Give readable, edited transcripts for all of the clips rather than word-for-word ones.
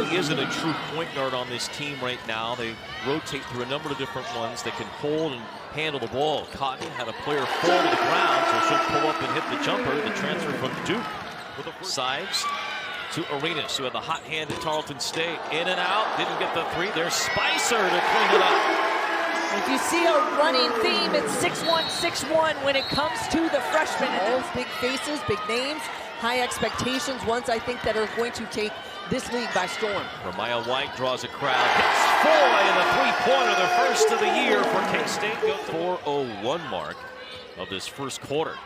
really isn't a true point guard on this team right now. They rotate through a number of different ones that can hold and handle the ball. Cotton had a player fall to the ground, so she'll pull up and hit the jumper. The transfer from Duke. With the sides to Arenas, who had the hot hand at Tarleton State. In and out, didn't get the three. There's Spicer to clean it up. If you see a running theme, it's 6'1", 6'1" when it comes to the freshmen. All big faces, big names, high expectations, ones I think that are going to take this league by storm. Ramaya White draws a crowd, hits Foy in the three-pointer, the first of the year for K-State. 4:01 mark of this first quarter.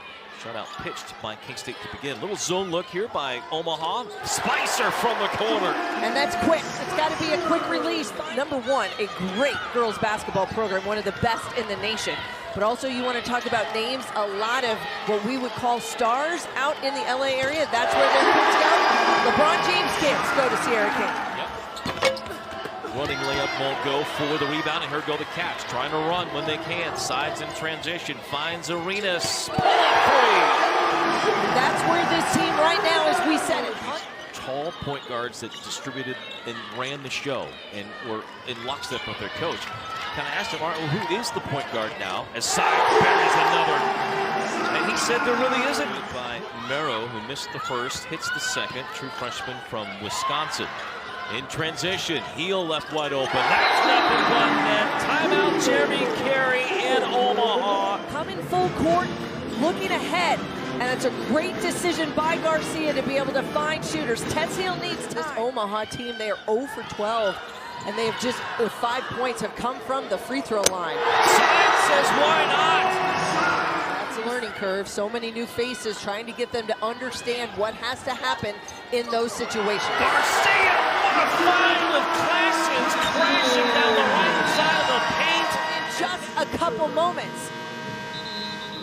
Shutout pitched by K-State to begin. Little zone look here by Omaha. Spicer from the corner. And that's quick. It's got to be a quick release. Number one, a great girls basketball program, one of the best in the nation. But also you want to talk about names, a lot of what we would call stars out in the LA area. That's where their kids go. LeBron James kids go to Sierra King. Running layup won't go for the rebound, and here go the Cats, trying to run when they can. Sides in transition, finds Arenas. Pull up three. That's where this team right now, as we said it. Tall point guards that distributed and ran the show and were in lockstep with their coach. Kind of asked him, all right, well, who is the point guard now? As Sides buries another. And he said there really isn't. By Mero, who missed the first, hits the second. True freshman from Wisconsin. In transition, heel left wide open. That's nothing but net. Timeout, Jeremy Carey in Omaha. Coming full court, looking ahead. And it's a great decision by Garcia to be able to find shooters. Tessiel needs time. This Omaha team, they are 0 for 12. And they have just, the 5 points have come from the free throw line. Science says, why not? That's a learning curve. So many new faces trying to get them to understand what has to happen in those situations. Garcia, what a find with Classens crashing down the right side of the paint. In just a couple moments.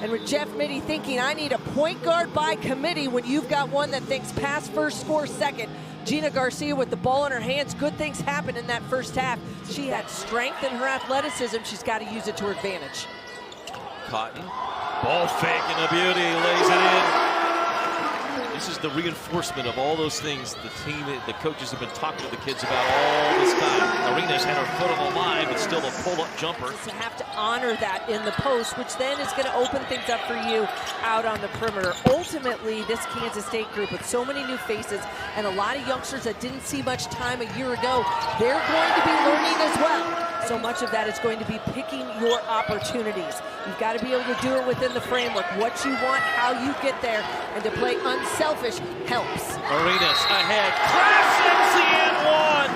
And with Jeff Mitty thinking, I need a point guard by committee when you've got one that thinks pass first, score second. Gina Garcia with the ball in her hands. Good things happen in that first half. She had strength in her athleticism. She's got to use it to her advantage. Cotton, ball fake and a beauty, lays it in. This is the reinforcement of all those things the coaches have been talking to the kids about all this time. Arenas had her foot on the line, but still a pull-up jumper. You have to honor that in the post, which then is going to open things up for you out on the perimeter. Ultimately, this Kansas State group with so many new faces and a lot of youngsters that didn't see much time a year ago, they're going to be learning as well. So much of that is going to be picking your opportunities. You've got to be able to do it within the framework. What you want, how you get there, and to play unselfish helps. Arenas ahead. Classens the and one.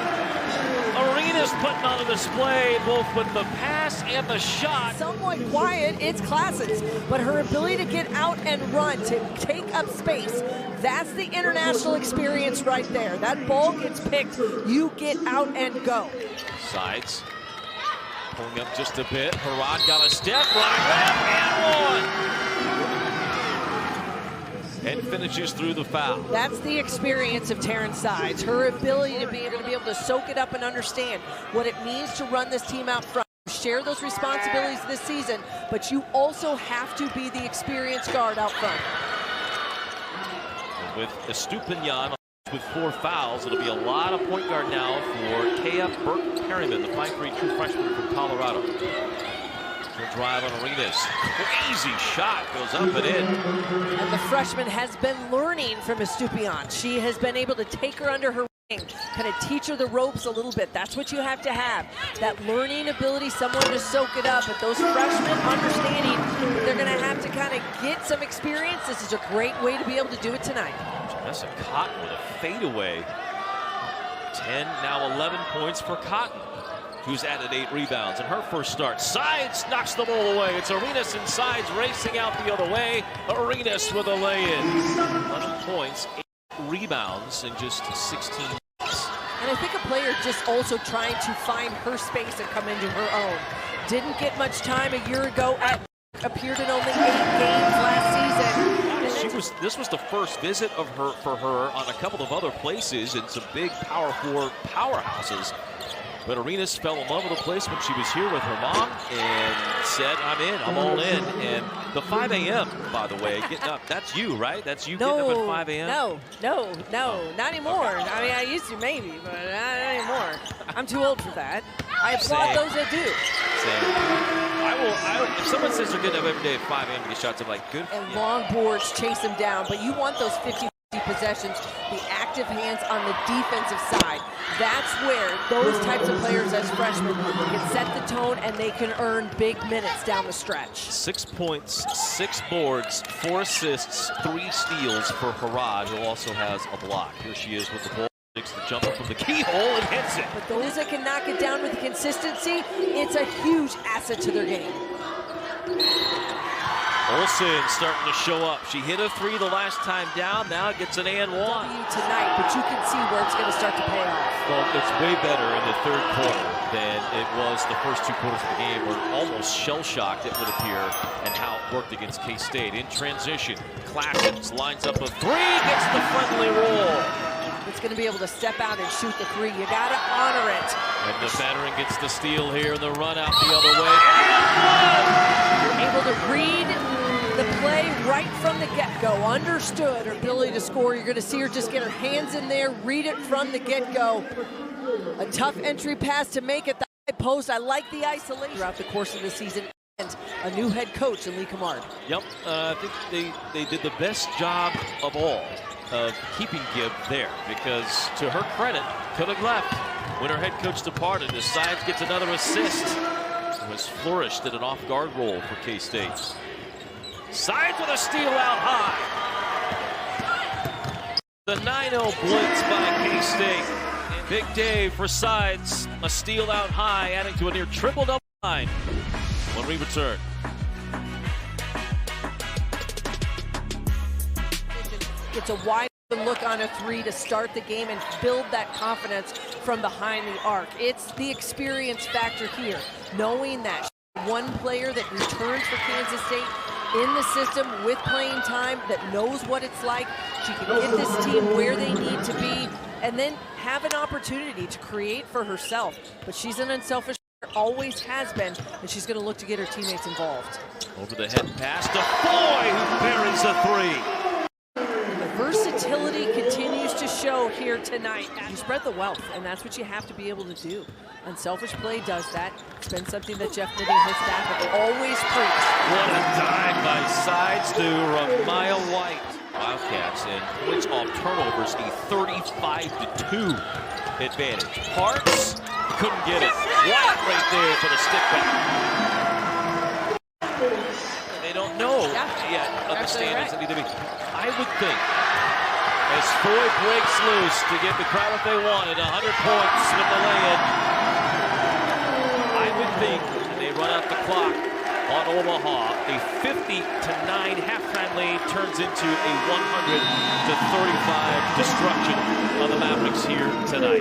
Arenas putting on a display both with the pass and the shot. Somewhat quiet, it's Classens, but her ability to get out and run, to take up space, that's the international experience right there. That ball gets picked, you get out and go. Sides. Pulling up just a bit. Harad got a step, running left and one. And finishes through the foul. That's the experience of Taryn Sides. Her ability to be able to soak it up and understand what it means to run this team out front. Share those responsibilities this season, but you also have to be the experienced guard out front. And with Estupinian with 4 fouls, it'll be a lot of point guard now for KF Burke-Perryman, the 5'3" true freshman from Colorado. She'll drive on Arenas. Crazy shot, goes up and in. And the freshman has been learning from Estupinian. She has been able to take her under her wing, kind of teach her the ropes a little bit. That's what you have to have. That learning ability, someone to soak it up. But those freshmen understanding that they're going to have to kind of get some experience. This is a great way to be able to do it tonight. That's a Cotton with a fadeaway. 10, now 11 points for Cotton, who's added 8 rebounds in her first start. Sides knocks the ball away. It's Arenas and Sides racing out the other way. Arenas with a lay-in. 11 points, 8 rebounds in just 16 minutes. And I think a player just also trying to find her space and come into her own. Didn't get much time a year ago appeared in only 8 games last season. This was the first visit of her for her on a couple of other places in some big Power 4 powerhouses. But Arenas fell in love with the place when she was here with her mom and said, I'm in, I'm all in. And the 5 a.m., by the way, getting up, that's you, right? That's you getting up at 5 a.m.? No, not anymore. Okay. I mean, I used to maybe, but not anymore. I'm too old for that. I applaud those that do. If someone says they're getting up every day at 5 a.m. to get shots, I'm like, good. And long boards chase them down, but you want those 50 possessions, the active hands on the defensive side. That's where those types of players as freshmen can set the tone and they can earn big minutes down the stretch. 6 points, 6 boards, 4 assists, 3 steals for Harad, who also has a block. Here she is with the ball. Takes the jumper from the keyhole and hits it. But those that can knock it down with consistency, it's a huge asset to their game. Olsen starting to show up. She hit a 3 the last time down. Now gets an and 1 tonight, but you can see where it's going to start to pay off. Well, it's way better in the third quarter than it was the first 2 quarters of the game, where almost shell-shocked it would appear, and how it worked against K-State. In transition, Classens lines up a 3, gets the friendly roll. It's going to be able to step out and shoot the 3. You got to honor it. And the veteran gets the steal here, and the run out the other way. You're able to read the play right from the get-go. Understood her ability to score. You're going to see her just get her hands in there, read it from the get-go. A tough entry pass to make at the high post. I like the isolation throughout the course of the season. And a new head coach in Lee Camard. Yep, I think they did the best job of all of keeping Gibb there, because to her credit, could have left when her head coach departed. As Sides gets another assist. Was flourished at an off-guard roll for K-State. Sides with a steal out high. The 9-0 blitz by K-State. Big day for Sides. A steal out high, adding to a near triple-double line when we return. It's a wide look on a 3 to start the game and build that confidence from behind the arc. It's the experience factor here, knowing that one player that returns for Kansas State in the system with playing time, that knows what it's like. She can get this team where they need to be and then have an opportunity to create for herself. But she's an unselfish player, always has been, and she's going to look to get her teammates involved. Over the head pass to Foy, who buries a 3. Versatility continues to show here tonight. You spread the wealth, and that's what you have to be able to do. Unselfish play does that. It's been something that Jeff Nitty and his staff have always preached. What a dive by Sides to Ramaya White. Wildcats, and points off turnovers, a 35-2 advantage. Parks couldn't get it. White right there for the stick back. They don't know yet of the standings that need to be. I would think, as Foy breaks loose to give the crowd what they wanted, 100 points with the lay-in, I would think, and they run out the clock on Omaha, a 50-9 halftime lead turns into a 100-35 destruction of the Mavericks here tonight.